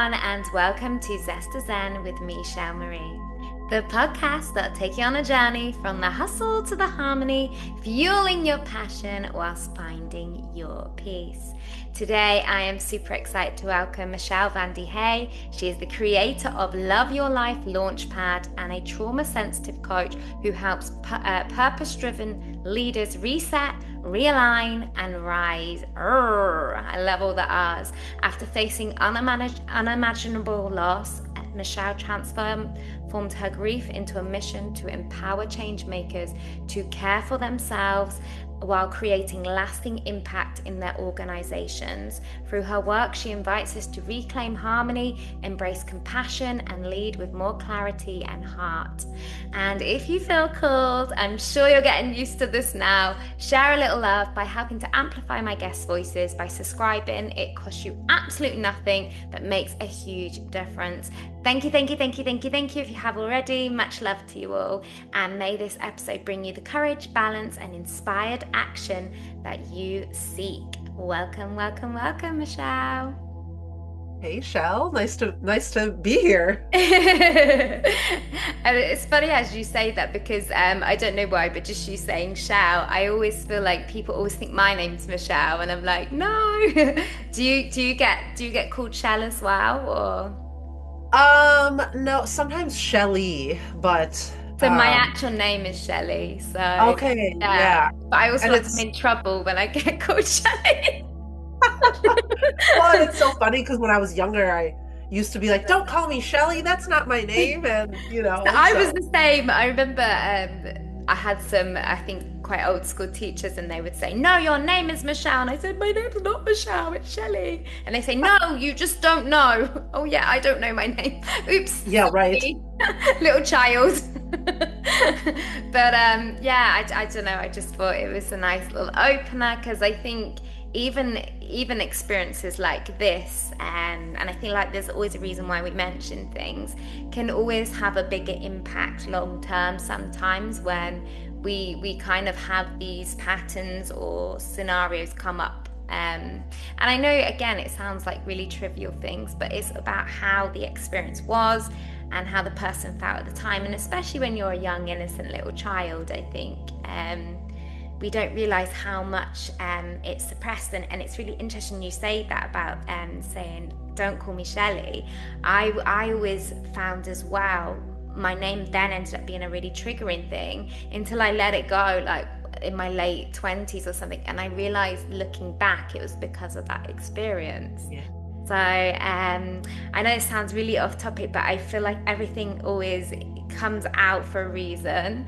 everyone, and welcome to Zest Zen with me, Shel Marie, the podcast that'll take you on a journey from the hustle to the harmony, fueling your passion whilst finding your peace. Today, I am super excited to welcome Michelle Vande Hey. She is the creator of Love Your Life Launchpad and a trauma-sensitive coach who helps purpose-driven leaders reset, realign, and rise. I love all the R's. After facing unimaginable loss, Michelle transformed her grief into a mission to empower change makers to care for themselves while creating lasting impact in their organizations. Through her work, she invites us to reclaim harmony, embrace compassion, and lead with more clarity and heart. And if you feel called, I'm sure you're getting used to this now, share a little love by helping to amplify my guest voices by subscribing. It costs you absolutely nothing, but makes a huge difference. Thank you if you have already. Much love to you all. And may this episode bring you the courage, balance, and inspired action that you seek. Welcome, Michelle. Hey, Shel. Nice to be here. And it's funny as you say that because I don't know why, but just you saying Shel, I always feel like people always think my name's Michelle, and I'm like, no. Do you get called Shel as well, or? No, sometimes Shelly, but So my actual name is Shelley, so okay, yeah. yeah. But I also And like I'm in trouble when I get called Shelley. well, it's so funny because when I was younger, I used to be like, "Don't call me Shelly, that's not my name," and So I was the same. I remember I had some, I think, quite old school teachers, and they would say, "No, your name is Michelle," and I said, "My name's not Michelle, it's Shelley." And they say, "No, you just don't know." Oh yeah, I don't know my name. Oops, yeah, right. sorry. Little child. But yeah, I don't know. I just thought it was a nice little opener because I think even experiences like this, and I feel like there's always a reason why we mention things, can always have a bigger impact long term sometimes when we kind of have these patterns or scenarios come up. And I know, again, it sounds like really trivial things, but it's about how the experience was and how the person felt at the time. And especially when you're a young, innocent little child, I think we don't realize how much it's suppressed. And it's really interesting you say that about saying, "Don't call me Shelley." I always found as well, my name then ended up being a really triggering thing until I let it go, like in my late 20s or something, and I realized looking back it was because of that experience. Yeah. So I know it sounds really off topic, but I feel like everything always comes out for a reason.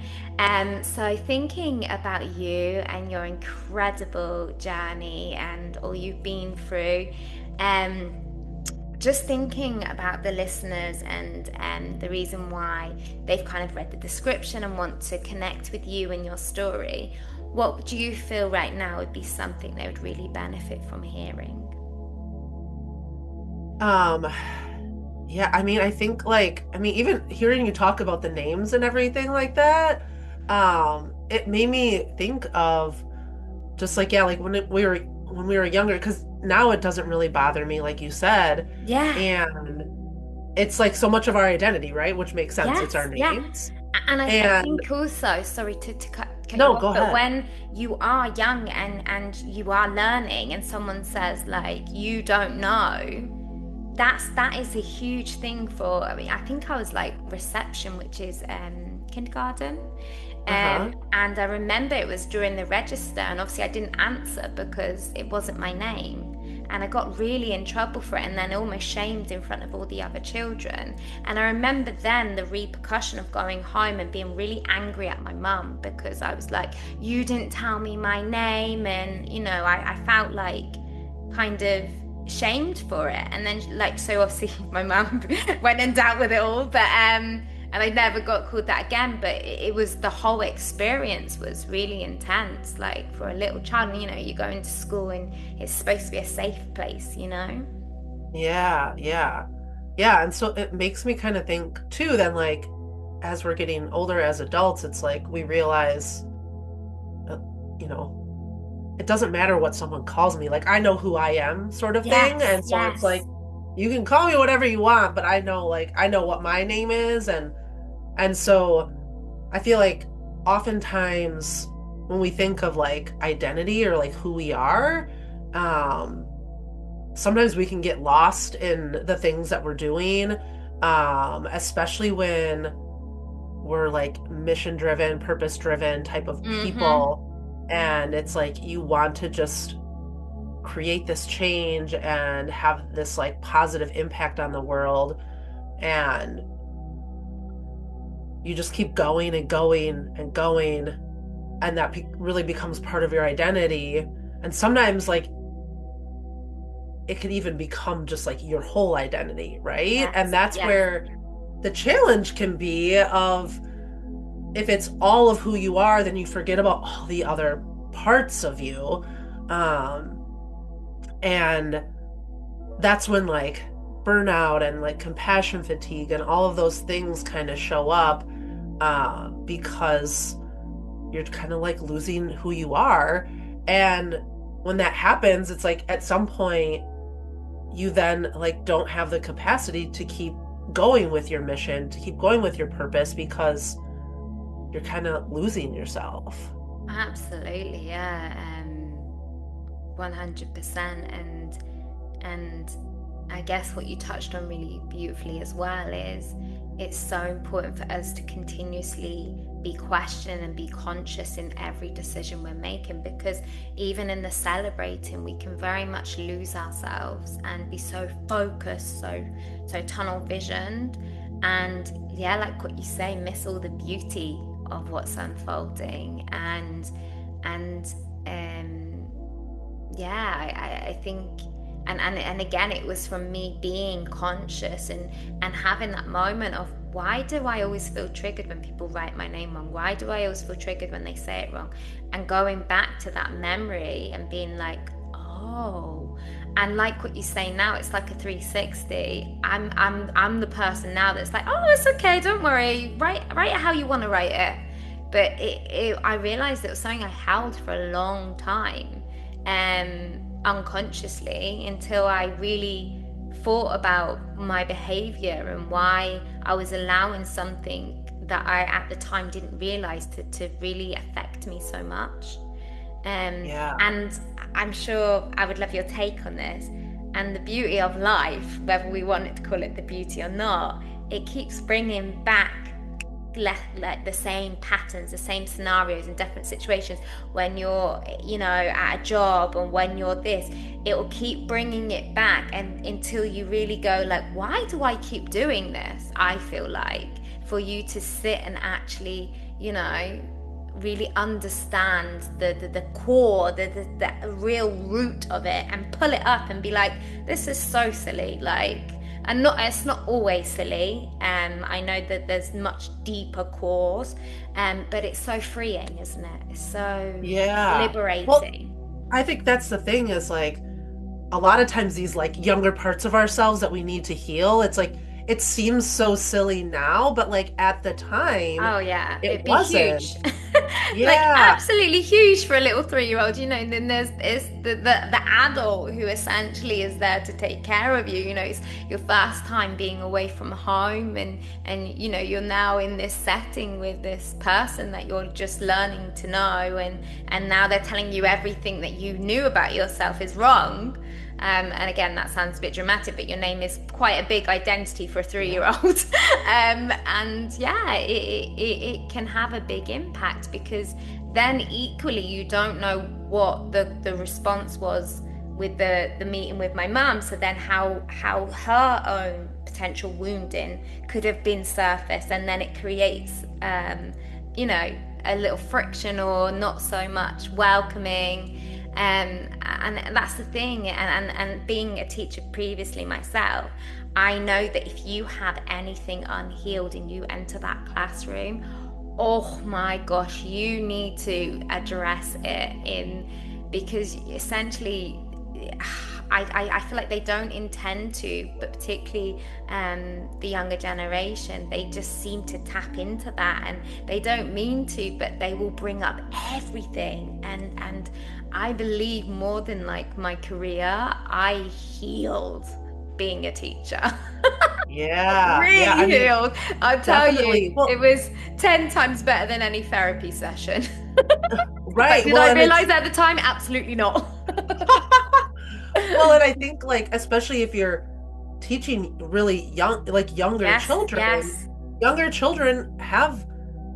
So thinking about you and your incredible journey and all you've been through, just thinking about the listeners and the reason why they've kind of read the description and want to connect with you and your story, what do you feel right now would be something they would really benefit from hearing? Yeah, I mean, I think even hearing you talk about the names and everything like that, it made me think of just like, yeah, like when we were younger, because now it doesn't really bother me, like you said. Yeah. And it's like so much of our identity, right? Which makes sense. It's Yes, our yeah. names. And I And think also, sorry to cut you no, off, go but ahead. when you are young and you are learning and someone says like you don't know, that is a huge thing for, I mean, I think I was like reception, which is kindergarten. Uh-huh. And I remember it was during the register, and obviously I didn't answer because it wasn't my name. And I got really in trouble for it and then almost shamed in front of all the other children. And I remember then the repercussion of going home and being really angry at my mum because I was like, "You didn't tell me my name." And, you know, I felt like kind of shamed for it. And then, like, so obviously my mum went and dealt with it all. But, and I never got called that again, but it was, the whole experience was really intense, like for a little child. You know, you go into school and it's supposed to be a safe place, you know? Yeah, yeah. Yeah, and so it makes me kind of think too, then like as we're getting older as adults, it's like we realize, uh, you know, it doesn't matter what someone calls me. Like I know who I am, sort of thing. Yes, And so it's like yes. you can call me whatever you want, but I know what my name is, and so I feel like oftentimes when we think of like identity or like who we are, um, sometimes we can get lost in the things that we're doing, especially when we're like mission driven, purpose driven type of Mm-hmm. people. And it's like you want to just create this change and have this like positive impact on the world. And you just keep going and going and going. And that really becomes part of your identity. And sometimes, like, it could even become just like your whole identity, right? And Yes, that's yes. where the challenge can be of if it's all of who you are, then you forget about all the other parts of you. Um, and that's when like burnout and like compassion fatigue and all of those things kind of show up because you're kind of like losing who you are. And when that happens, it's like at some point you then like don't have the capacity to keep going with your mission, to keep going with your purpose because you're kind of losing yourself. Absolutely, yeah. 100%. And I guess what you touched on really beautifully as well is it's so important for us to continuously be questioning and be conscious in every decision we're making, because even in the celebrating we can very much lose ourselves and be so focused, so tunnel visioned, and yeah, like what you say, miss all the beauty of what's unfolding. And yeah, I think, and again, it was from me being conscious and having that moment of, why do I always feel triggered when people write my name wrong? Why do I always feel triggered when they say it wrong? And going back to that memory and being like, oh, and like what you say now, it's like a 360. I'm the person now that's like, oh, it's okay, don't worry, write it how you want to write it. But I realized it was something I held for a long time, unconsciously, until I really thought about my behavior and why I was allowing something that I at the time didn't realize to really affect me so much. Yeah. And I'm sure I would love your take on this. And the beauty of life, whether we wanted to call it the beauty or not, it keeps bringing back like the same patterns, the same scenarios in different situations. When you're, at a job, and when you're this, it will keep bringing it back, and until you really go like, why do I keep doing this? I feel like for you to sit and actually, really understand the core, the real root of it, and pull it up and be like, this is so silly, like, and not, it's not always silly. I know that there's much deeper cause, but it's so freeing, isn't it? It's so Yeah. Well, liberating. I think that's the thing is like a lot of times these like younger parts of ourselves that we need to heal, it's like it seems so silly now, but like at the time Oh yeah, it it'd be huge. wasn't. Like Yeah. absolutely huge for a little 3-year-old, and then there's is the adult who essentially is there to take care of you. It's your first time being away from home, and you're now in this setting with this person that you're just learning to know, and now they're telling you everything that you knew about yourself is wrong. And again, that sounds a bit dramatic, but your name is quite a big identity for a 3-year-old. And yeah, it can have a big impact, because then equally you don't know what the response was with the meeting with my mum. So then how her own potential wounding could have been surfaced, and then it creates you know a little friction or not so much welcoming. And that's the thing. And being a teacher previously myself, I know that if you have anything unhealed and you enter that classroom, oh my gosh, you need to address it because essentially I feel like they don't intend to, but particularly the younger generation, they just seem to tap into that, and they don't mean to, but they will bring up everything. And I believe more than like my career, I healed being a teacher. Yeah. Yeah. I Really mean, healed. I'll tell you, definitely. it Well, was 10 times better than any therapy session. But right. did Well, I and realize it's at the time? Absolutely not. well, and I think like especially if you're teaching really young, like Yes, yes. younger children have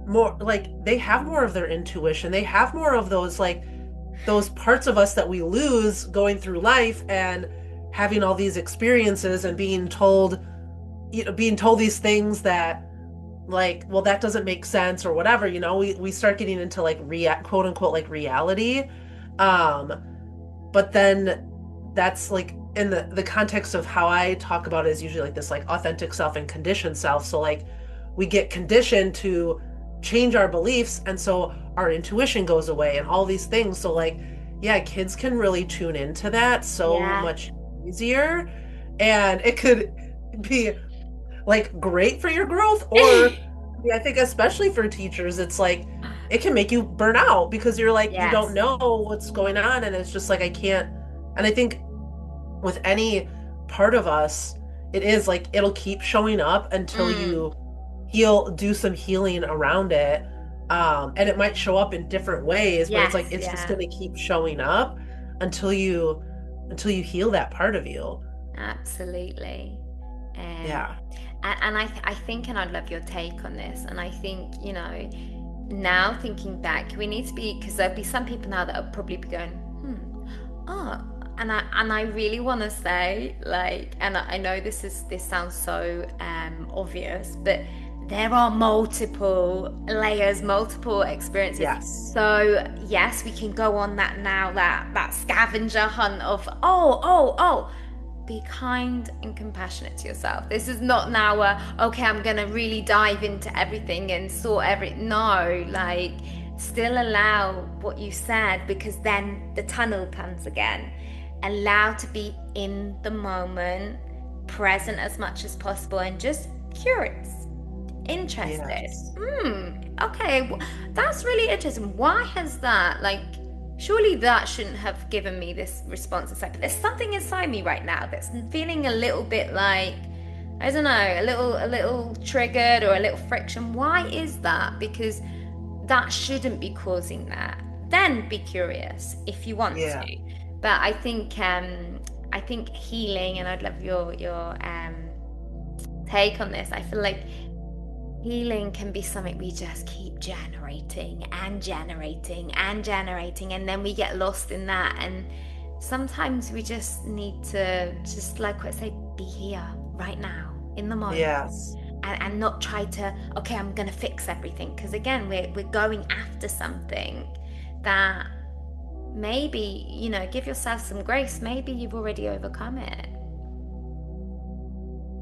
more like they have more of their intuition. They have more of those like those parts of us that we lose going through life and having all these experiences and being told, being told these things that like, well, that doesn't make sense or whatever, we start getting into like quote unquote like reality. Um, but then that's like in the context of how I talk about it is usually like this like authentic self and conditioned self. So like we get conditioned to change our beliefs and so our intuition goes away and all these things. So like yeah, kids can really tune into that so Yeah. much easier, and it could be like great for your growth, or I think especially for teachers it's like it can make you burn out because you're like you don't Yes. know what's going on, and it's just like I can't. And I think with any part of us it is like it'll keep showing up until Mm. you do some healing around it. And it might show up in different ways, but it's like Yes, it's just yeah. going to keep showing up until you heal that part of you. Absolutely. Um, Yeah. and I think, and I'd love your take on this, and I think, now thinking back, we need to be, because there'll be some people now that will probably be going, oh, and I really want to say, like, and I know this sounds so obvious, but there are multiple layers, multiple experiences. Yes. So yes, we can go on that now, that scavenger hunt of oh, be kind and compassionate to yourself. This is not now okay, I'm gonna really dive into everything and sort no, like still allow what you said, because then the tunnel comes again. Allow to be in the moment, present as much as possible, and just curious, interested. Yes. Okay, that's really interesting. Why has that, like, surely that shouldn't have given me this response inside, but there's something inside me right now that's feeling a little bit like, I don't know, a little triggered or a little friction. Why is that? Because that shouldn't be causing that. Then be curious if you want Yeah. to. But I think healing, and I'd love your take on this. I feel like healing can be something we just keep generating and generating and generating, and then we get lost in that. And sometimes we just need to, just like what I say, be here right now in the moment, Yes. and not try to, okay, I'm gonna fix everything, because again, we're going after something that maybe, give yourself some grace. Maybe you've already overcome it.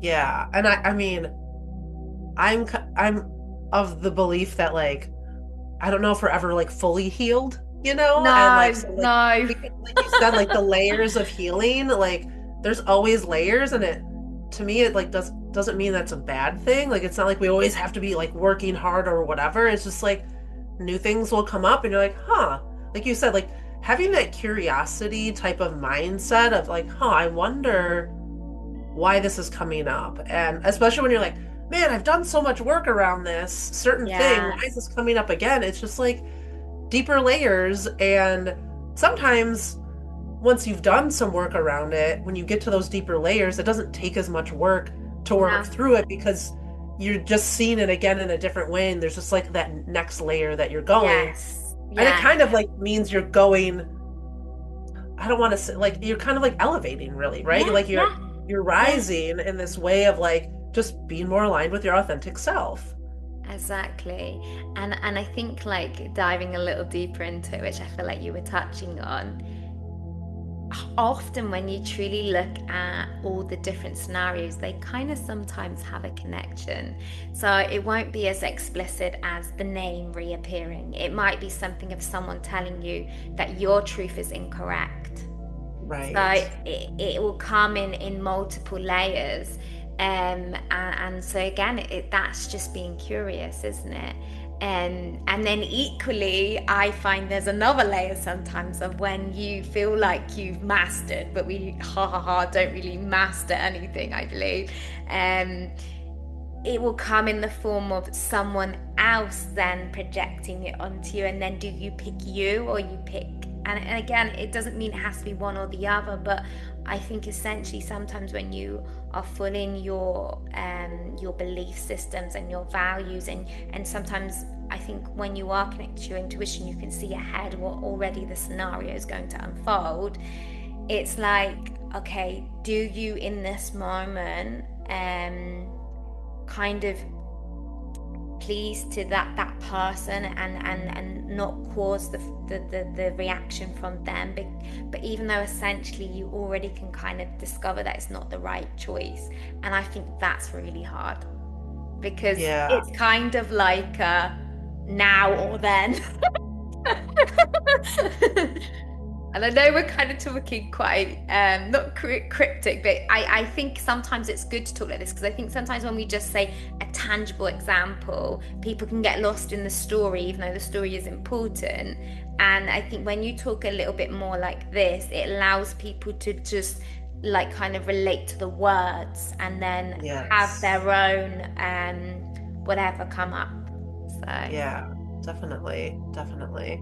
Yeah. And I mean, I'm of the belief that like I don't know if we're ever like fully healed, and like No, so like no. because like you said, like the layers of healing, like there's always layers, and it to me it like doesn't mean that's a bad thing. Like it's not like we always have to be like working hard or whatever. It's just like new things will come up and you're like, huh. Like you said, like having that curiosity type of mindset of like, huh, I wonder why this is coming up. And especially when you're like, man, I've done so much work around this certain thing. Why is Yes. this coming up again? It's just like deeper layers. And sometimes once you've done some work around it, when you get to those deeper layers, it doesn't take as much work to work No. through it because you're just seeing it again in a different way. And there's just like that next layer that you're going. Yes. And it Yes. kind of like means you're going, I don't want to say like you're kind of like elevating really, right? Yeah. Like Yeah. you're Yeah. rising in this way of like just being more aligned with your authentic self. Exactly. And I think, like, diving a little deeper into it, which I feel like you were touching on, often when you truly look at all the different scenarios, they kind of sometimes have a connection. So it won't be as explicit as the name reappearing. It might be something of someone telling you that your truth is incorrect. So Right. it will come in multiple layers. And so again, that's just being curious, isn't it? And then equally, I find there's another layer sometimes of when you feel like you've mastered, but we ha ha ha don't really master anything, I believe. Um, it will come in the form of someone else then projecting it onto you, and then do you pick you or you pick, and again, it doesn't mean it has to be one or the other, but I think essentially sometimes when you are full in your belief systems and your values, and sometimes I think when you are connected to your intuition, you can see ahead what already the scenario is going to unfold. It's like, okay, do you in this moment kind of please to that person, and not cause the reaction from them, but even though essentially you already can kind of discover that it's not the right choice. And I think that's really hard, because Yeah. it's kind of like now or then. And I know we're kind of talking quite not cryptic, but I think sometimes it's good to talk like this, because I think sometimes when we just say a tangible example, people can get lost in the story, even though the story is important. And I think when you talk a little bit more like this, it allows people to just like kind of relate to the words, and then have Yes. their own whatever come up. So. Yeah, definitely. Definitely.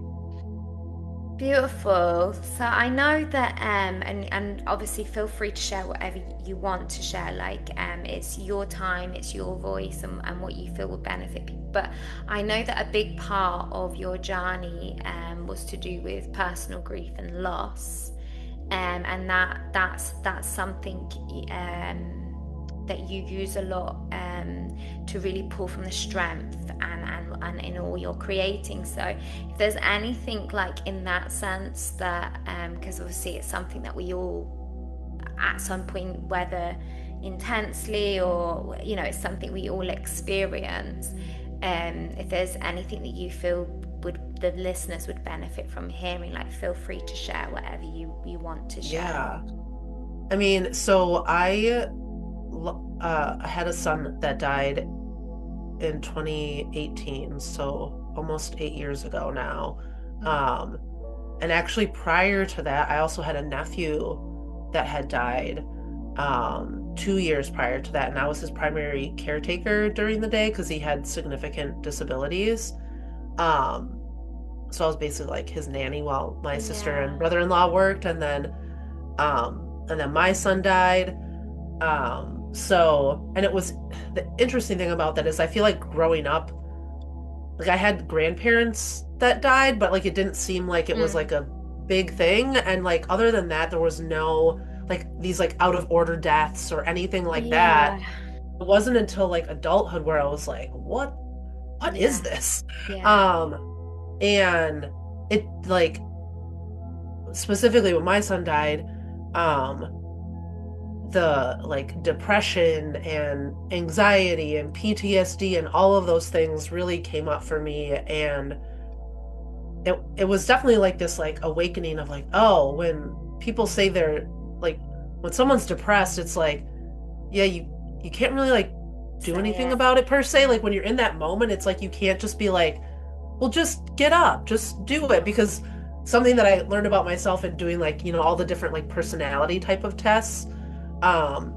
Beautiful. So I know that and obviously feel free to share whatever you want to share. Like it's your time, it's your voice, and what you feel will benefit people. But I know that a big part of your journey was to do with personal grief and loss. And that's something that you use a lot to really pull from the strength and in all you're creating. So if there's anything like in that sense that because obviously it's something that we all at some point, whether intensely or it's something we all experience, if there's anything that you feel would the listeners would benefit from hearing, like feel free to share whatever you want to share. Yeah. I mean, so I had a son that died in 2018, so almost 8 years ago now. Um, and actually prior to that, I also had a nephew that had died 2 years prior to that, and I was his primary caretaker during the day because he had significant disabilities. Um, so I was basically like his nanny while my sister Yeah. and brother-in-law worked, and then my son died. And it was the interesting thing about that is I feel like growing up, like I had grandparents that died, but like it didn't seem like it was like a big thing. And like other than that, there was no like these like out of order deaths or anything like that. Yeah. It wasn't until like adulthood where I was like, what is Yeah. this? Yeah. Um, and it like specifically when my son died, um, the like depression and anxiety and PTSD and all of those things really came up for me, and it was definitely like this like awakening of like, oh, when people say they're like when someone's depressed, it's like, yeah, you can't really like do Say anything it. about it per se. Like when you're in that moment, it's like you can't just be like, well, just get up, just do it. Because something that I learned about myself in doing like, all the different like personality type of tests, um,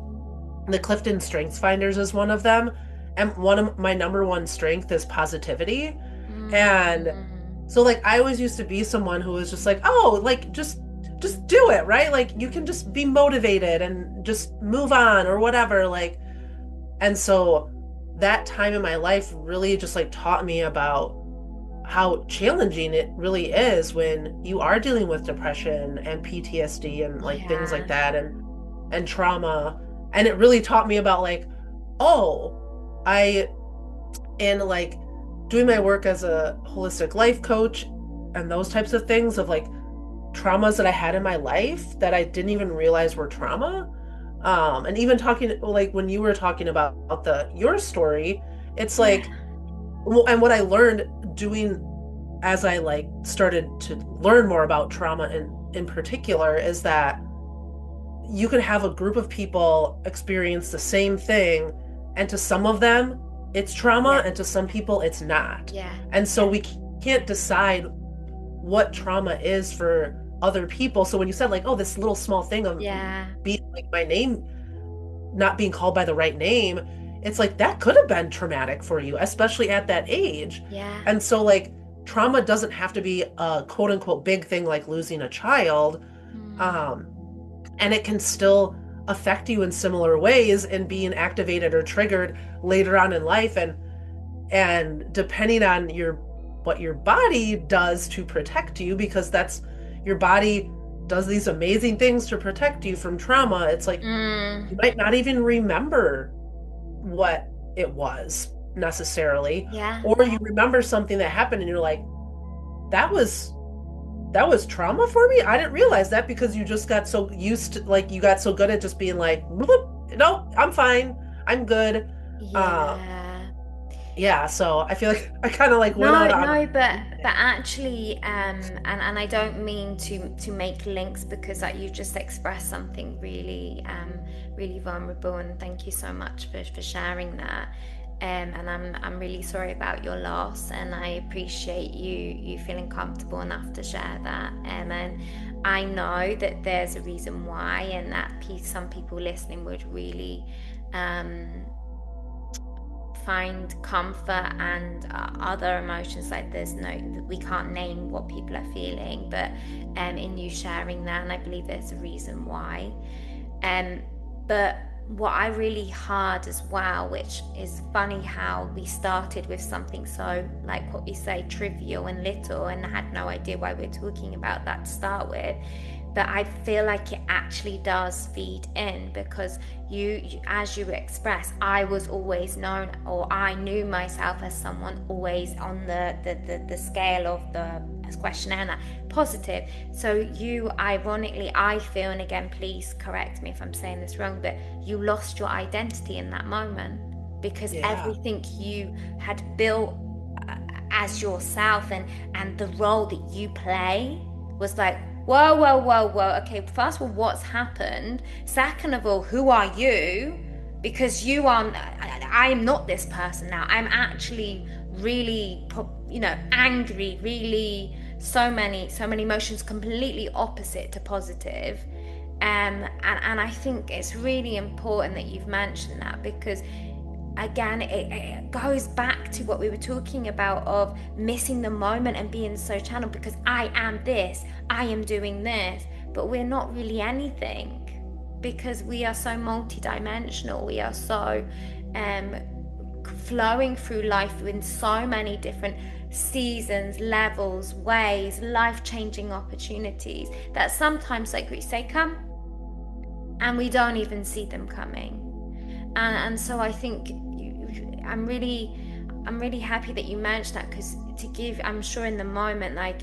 the Clifton Strengths Finders is one of them. And one of my number one strength is positivity. And Mm. so like I always used to be someone who was just like, oh, like just do it, right? Like you can just be motivated and just move on or whatever. Like, and so that time in my life really just like taught me about how challenging it really is when you are dealing with depression and PTSD and like things like Yeah. that, and trauma. And it really taught me about like, oh, I and like doing my work as a holistic life coach and those types of things of like traumas that I had in my life that I didn't even realize were trauma. And even talking like when you were talking about the your story, it's Yeah. like and what I learned doing as I like started to learn more about trauma in particular is that you could have a group of people experience the same thing, and to some of them it's trauma, Yeah. and to some people it's not. Yeah. And so Yeah. we can't decide what trauma is for other people. So when you said like, oh, this little small thing of Yeah. being like my name not being called by the right name, it's like that could have been traumatic for you, especially at that age. Yeah. And so, like, trauma doesn't have to be a quote unquote big thing like losing a child. Mm. Um, and it can still affect you in similar ways and being activated or triggered later on in life. And depending on what your body does to protect you, because that's your body does these amazing things to protect you from trauma. It's like you Mm. might not even remember what it was necessarily, Yeah. or you remember something that happened and you're like, that was that was trauma for me. I didn't realize that because you just got so used to, like, you got so good at just being like, no, I'm fine, I'm good. um Yeah. yeah, so I feel like I kind of like went No, out on a no, but limb but there. actually, and I don't mean to make links because like you just expressed something really really vulnerable, and thank you so much for sharing that. And I'm really sorry about your loss, and I appreciate you feeling comfortable enough to share that. And I know that there's a reason why, and that some people listening would really um find comfort and other emotions. Like there's no, we can't name what people are feeling, but in you sharing that, and I believe there's a reason why. um but what I really heard as well, which is funny how we started with something so, like what we say, trivial and little, and I had no idea why we're talking about that to start with, but I feel like it actually does feed in because as you express, I was always known, or I knew myself as someone always on the scale of the questionnaire positive. So you, ironically, I feel, and again, please correct me if I'm saying this wrong, but you lost your identity in that moment because Yeah. everything you had built as yourself and the role that you play was like, whoa, whoa, whoa, whoa. Okay, first of all, what's happened? Second of all, who are you? Because you are, I am not this person now. I'm actually really, angry, really, so many emotions completely opposite to positive. And I think it's really important that you've mentioned that because again it goes back to what we were talking about of missing the moment and being so channeled because I am this, I am doing this, but we're not really anything because we are so multidimensional, we are so flowing through life in so many different seasons, levels, ways, life-changing opportunities that sometimes, like we say, come and we don't even see them coming. And so I think I'm really happy that you mentioned that because to give, I'm sure in the moment, like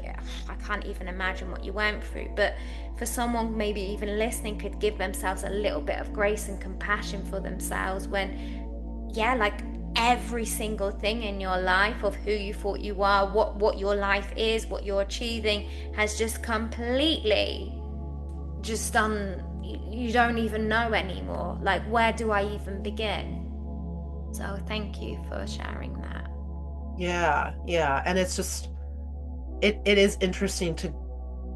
I can't even imagine what you went through, but for someone maybe even listening could give themselves a little bit of grace and compassion for themselves when, yeah, like every single thing in your life of who you thought you are, what your life is, what you're achieving has just completely just done. You don't even know anymore. Like, where do I even begin? So thank you for sharing that. Yeah, yeah. And it's just it is interesting to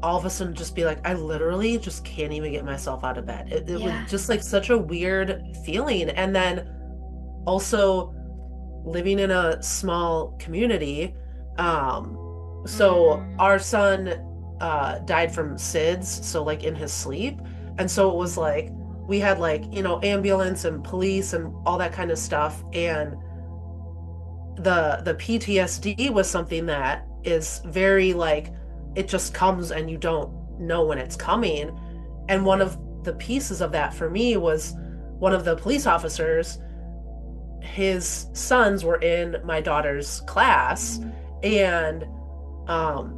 all of a sudden just be like, I literally just can't even get myself out of bed. It was Yeah. just like such a weird feeling. And then also living in a small community. Um, so Mm, our son died from SIDS, so like in his sleep. And so it was like we had like, ambulance and police and all that kind of stuff. And the PTSD was something that is very like it just comes and you don't know when it's coming. And one of the pieces of that for me was one of the police officers, his sons were in my daughter's class, and um,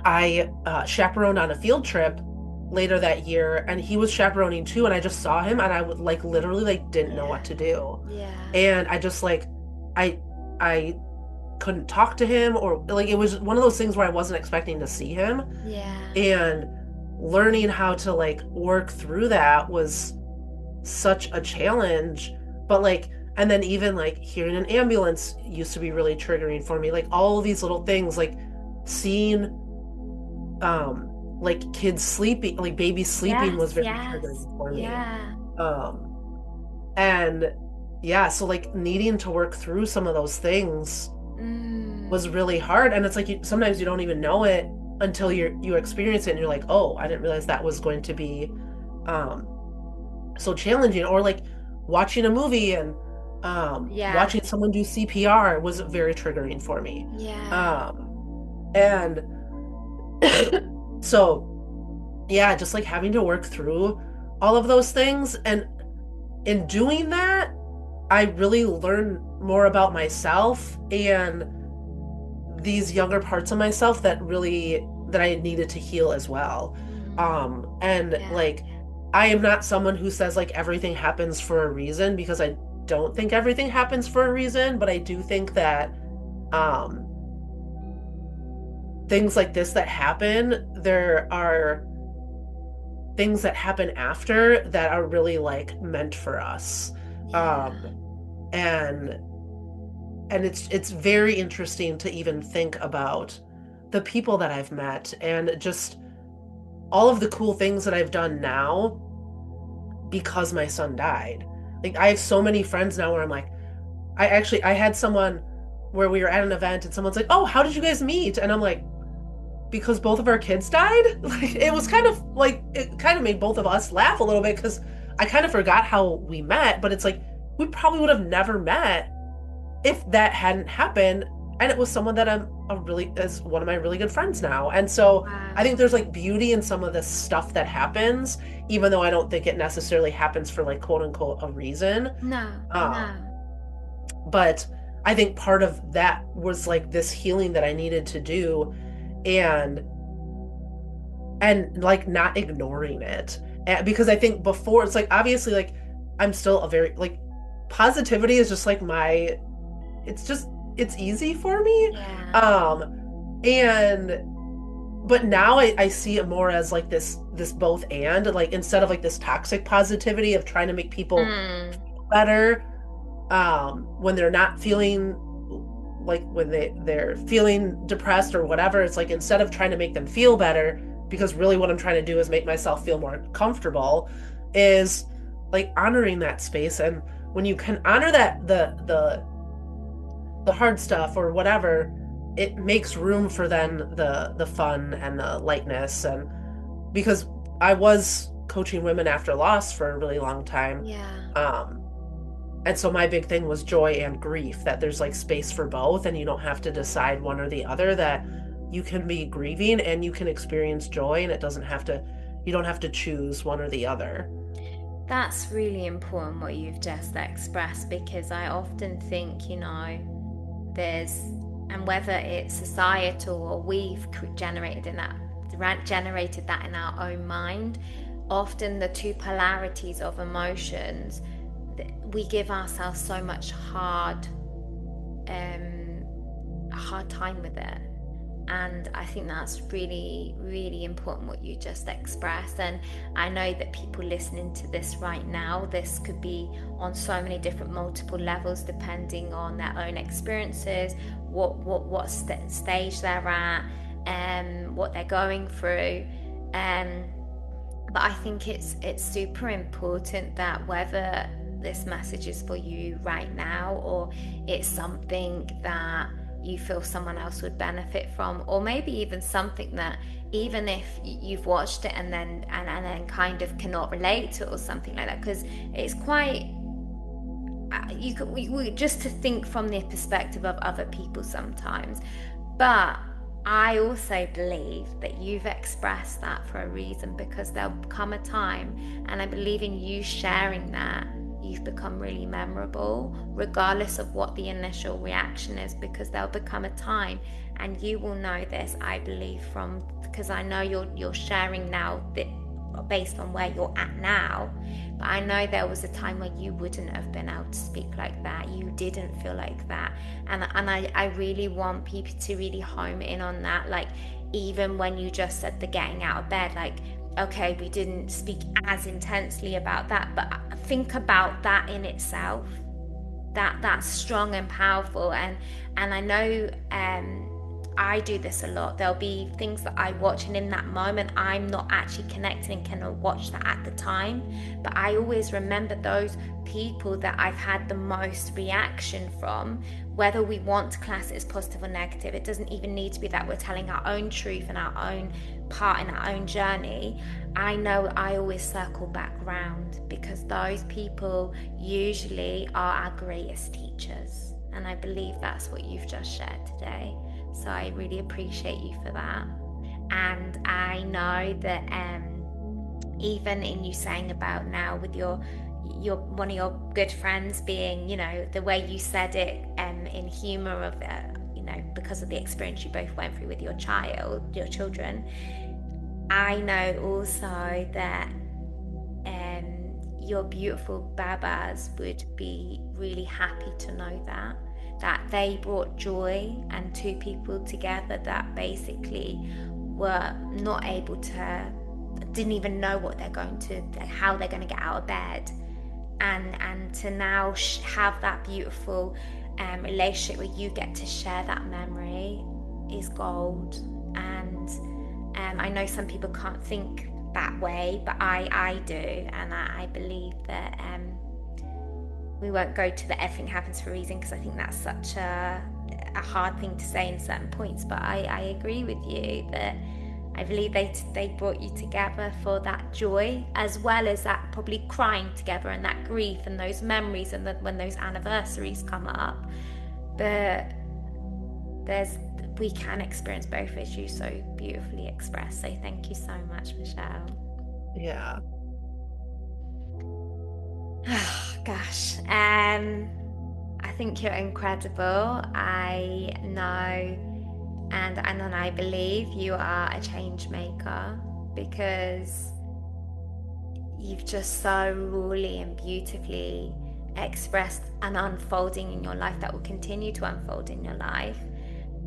I chaperoned on a field trip later that year, and he was chaperoning too, and I just saw him, and I would like literally like didn't know yeah. what to do, Yeah. and I just like I I couldn't talk to him, or like it was one of those things where I wasn't expecting to see him, Yeah. and learning how to like work through that was such a challenge. But like And then even like hearing an ambulance used to be really triggering for me. Like all of these little things, like seeing like kids sleeping, like babies sleeping was Yes, very yes, triggering for me. yeah. Um and yeah, so like needing to work through some of those things was Mm, really hard. And it's like sometimes you don't even know it until you experience it and you're like, oh, I didn't realize that was going to be um so challenging. Or like watching a movie and yeah, watching someone do CPR was very triggering for me. yeah, Um and so yeah, just like having to work through all of those things. And in doing that, I really learned more about myself and these younger parts of myself that I needed to heal as well. And yeah, like I am not someone who says like everything happens for a reason, because I don't think everything happens for a reason, but I do think that um things like this that happen, there are things that happen after that are really like meant for us. yeah, Um and it's very interesting to even think about the people that I've met and just all of the cool things that I've done now because my son died. Like I have so many friends now where I'm like, I had someone where we were at an event and someone's like, "Oh, how did you guys meet?" And I'm like, "Because both of our kids died." Like it was kind of like it kind of made both of us laugh a little bit because I kind of forgot how we met, but it's like we probably would have never met if that hadn't happened. And it was someone that I'm a really is one of my really good friends now. And so I wow. think there's like beauty in some of this stuff that happens, even though I don't think it necessarily happens for like quote unquote a reason. No, Um, no, but I think part of that was like this healing that I needed to do, and like not ignoring it. Because I think before it's like obviously like I'm still a very like positivity is just like my it's just it's easy for me. yeah. And but now I see it more as like this both and like instead of like this toxic positivity of trying to make people Mm, feel better when they're not feeling like when they're feeling depressed or whatever. It's like instead of trying to make them feel better, because really what I'm trying to do is make myself feel more comfortable, is like honoring that space. And when you can honor that the hard stuff or whatever, it makes room for then the fun and the lightness. And because I was coaching women after loss for a really long time, yeah. um and so my big thing was joy and grief, that there's like space for both and you don't have to decide one or the other, that you can be grieving and you can experience joy, and it doesn't have to you don't have to choose one or the other. That's really important what you've just expressed because I often think, there's, and whether it's societal or we've generated that in our own mind, often the two polarities of emotions, we give ourselves so much a hard time with it. And I think that's really, really important what you just expressed. And I know that people listening to this right now, this could be on so many different multiple levels depending on their own experiences, what stage they're at, and what they're going through. Um, but I think it's super important that whether this message is for you right now or it's something that you feel someone else would benefit from, or maybe even something that even if you've watched it and then kind of cannot relate to it or something like that, because it's quite you could we just to think from the perspective of other people sometimes. But I also believe that you've expressed that for a reason, because there'll come a time, and I believe in you sharing that you've become really memorable, regardless of what the initial reaction is, because there'll become a time, and you will know this, I believe, from because I know you're sharing now that based on where you're at now, but I know there was a time when you wouldn't have been able to speak like that, you didn't feel like that, and I really want people to really home in on that. Like, even when you just said the getting out of bed, like, okay, we didn't speak as intensely about that, but think about that in itself, that's strong and powerful. And I know I do this a lot. There'll be things that I watch, and in that moment I'm not actually connecting and cannot watch that at the time, but I always remember those people that I've had the most reaction from, whether we want to class it as positive or negative. It doesn't even need to be that we're telling our own truth and our own part in our own journey. I know I always circle back round, because those people usually are our greatest teachers, and I believe that's what you've just shared today. So I really appreciate you for that. And I know that even in you saying about now with your one of your good friends being, the way you said it, in humor of because of the experience you both went through with your children. I know also that your beautiful babas would be really happy to know that they brought joy, and two people together that basically were not able to, didn't even know how they're going to get out of bed, and to now have that beautiful relationship where you get to share that memory is gold. And I know some people can't think that way, but I do, and I believe that we won't go to the everything happens for a reason, because I think that's such a hard thing to say in certain points. But I agree with you that I believe they brought you together for that joy, as well as that probably crying together and that grief and those memories, and when those anniversaries come up. But we can experience both, as you so beautifully expressed. So thank you so much, Michelle. Yeah. Gosh, I think you're incredible. I know, and I believe you are a change maker, because you've just so rawly and beautifully expressed an unfolding in your life that will continue to unfold in your life.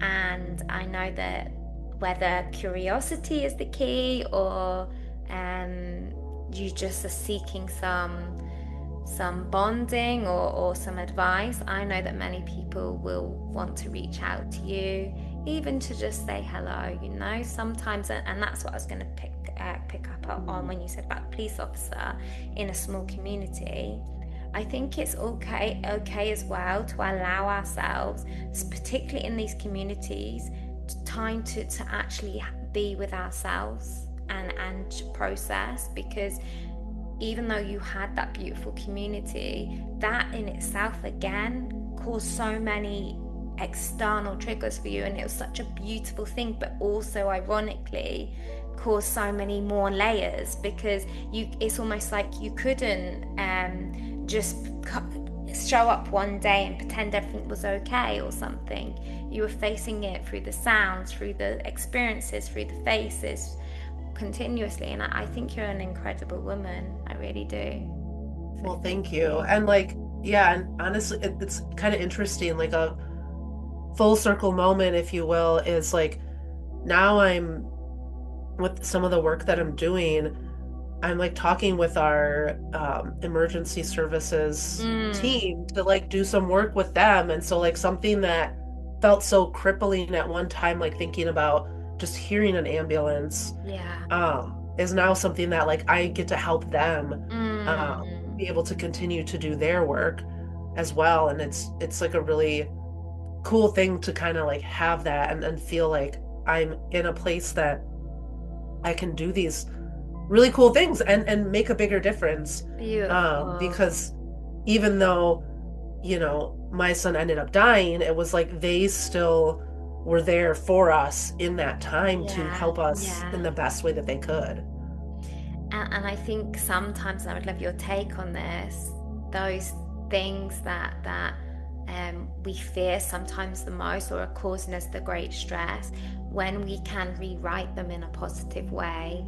And I know that whether curiosity is the key, or you just are seeking some bonding or some advice, I know that many people will want to reach out to you, even to just say hello, sometimes. And that's what I was going to pick up on when you said about the police officer in a small community. I think it's okay as well to allow ourselves, particularly in these communities, time to actually be with ourselves and process, because even though you had that beautiful community, that in itself again caused so many external triggers for you, and it was such a beautiful thing, but also ironically caused so many more layers, because it's almost like you couldn't just show up one day and pretend everything was okay or something. You were facing it through the sounds, through the experiences, through the faces, continuously. And I think you're an incredible woman. I really do. So Well, thank you. And yeah, and honestly, it's kind of interesting, like a full circle moment, if you will, is like now I'm with some of the work that I'm doing, I'm like talking with our emergency services team to like do some work with them. And so like something that felt so crippling at one time, like thinking about just hearing an ambulance, is now something that like I get to help them be able to continue to do their work as well. And it's like a really cool thing to kind of like have that and feel like I'm in a place that I can do these really cool things and make a bigger difference. beautiful. Because even though, my son ended up dying, it was like they still were there for us in that time to help us in the best way that they could. And I think sometimes, and I would love your take on this, those things that we fear sometimes the most, or are causing us the great stress, when we can rewrite them in a positive way,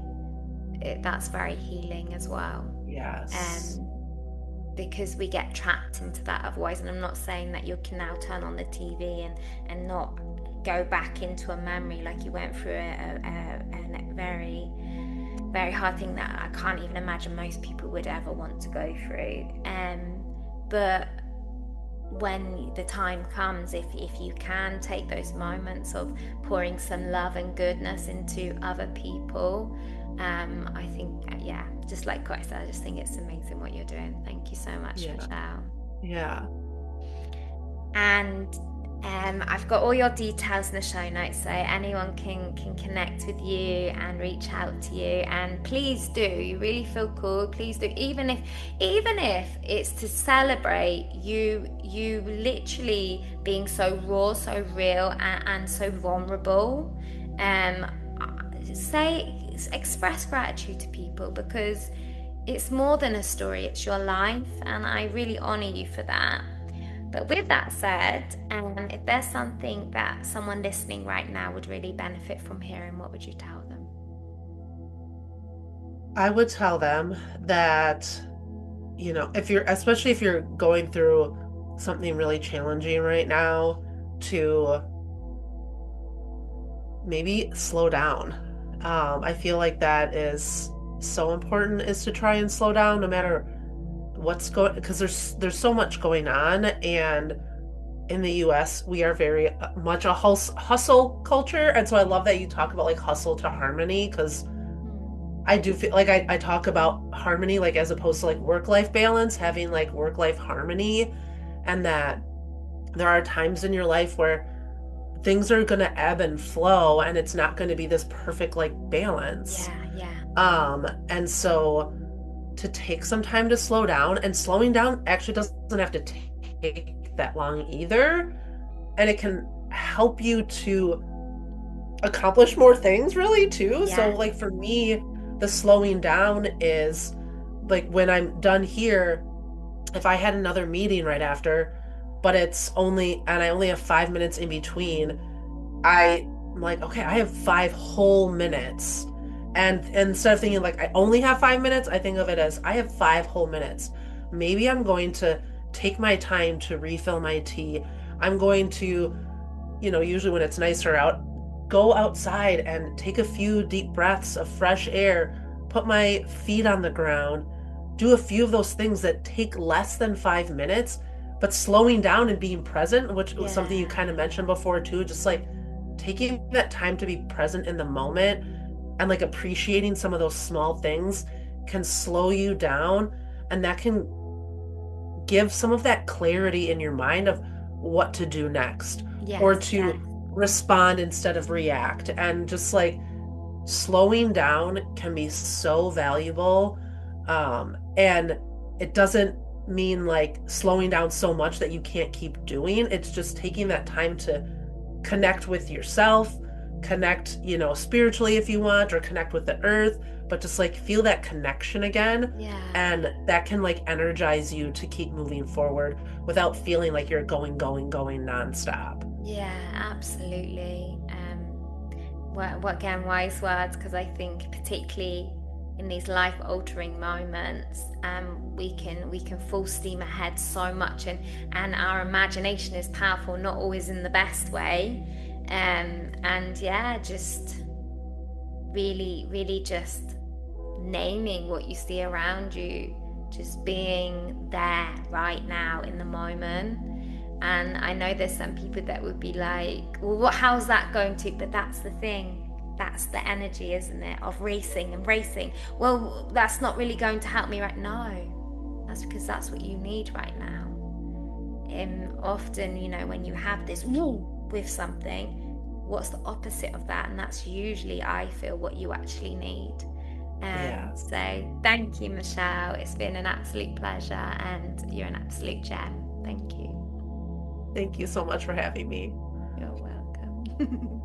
that's very healing as well. Yes. Because we get trapped into that otherwise. And I'm not saying that you can now turn on the TV and not go back into a memory, like you went through a very, very hard thing that I can't even imagine most people would ever want to go through. But when the time comes, if you can take those moments of pouring some love and goodness into other people, I think, yeah, just like Chris, I just think it's amazing what you're doing. Thank you so much, Yeah. Michelle. Yeah. And I've got all your details in the show notes, so anyone can connect with you and reach out to you. And please do, you really feel cool. Please do, even if it's to celebrate you literally being so raw, so real, and so vulnerable. Um, express gratitude to people, because it's more than a story, it's your life, and I really honor you for that. But with that said, if there's something that someone listening right now would really benefit from hearing, what would you tell them? I would tell them that, if you're, especially if you're going through something really challenging right now, to maybe slow down. I feel like that is so important, is to try and slow down no matter what's going, because there's so much going on. And in the US, we are very much a hustle culture. And so I love that you talk about like hustle to harmony, because I do feel like I talk about harmony, like as opposed to like work-life balance, having like work-life harmony, and that there are times in your life where things are going to ebb and flow, and it's not going to be this perfect like balance. Yeah, yeah, And so to take some time to slow down, and slowing down actually doesn't have to take that long either. And it can help you to accomplish more things really too. So yeah, like for me, the slowing down is like when I'm done here, if I had another meeting right after, but I only have 5 minutes in between, I'm like, okay, I have 5 whole minutes. And instead of thinking like I only have 5 minutes, I think of it as I have 5 whole minutes. Maybe I'm going to take my time to refill my tea. I'm going to, usually when it's nicer out, go outside and take a few deep breaths of fresh air, put my feet on the ground, do a few of those things that take less than 5 minutes, but slowing down and being present, which was something you yeah, kind of mentioned before too, just like taking that time to be present in the moment and like appreciating some of those small things can slow you down, and that can give some of that clarity in your mind of what to do next, or yes, to yes, respond instead of react. And just like slowing down can be so valuable. And it doesn't mean like slowing down so much that you can't keep doing. It's just taking that time to connect with yourself, connect, spiritually if you want, or connect with the earth, but just like feel that connection again. yeah, And that can like energize you to keep moving forward without feeling like you're going nonstop. yeah, absolutely. What again, wise words, because I think particularly in these life-altering moments, we can full steam ahead so much, and our imagination is powerful, not always in the best way. And yeah, just really, really just naming what you see around you, just being there right now in the moment. And I know there's some people that would be like, well, how's that going to? But that's the thing. That's the energy, isn't it? Of racing and racing. Well, that's not really going to help me right now. That's because that's what you need right now. And often, when you have this woo with something, what's the opposite of that? And that's usually, I feel, what you actually need. Yes. So thank you, Michelle. It's been an absolute pleasure, and you're an absolute gem. Thank you. Thank you so much for having me. You're welcome.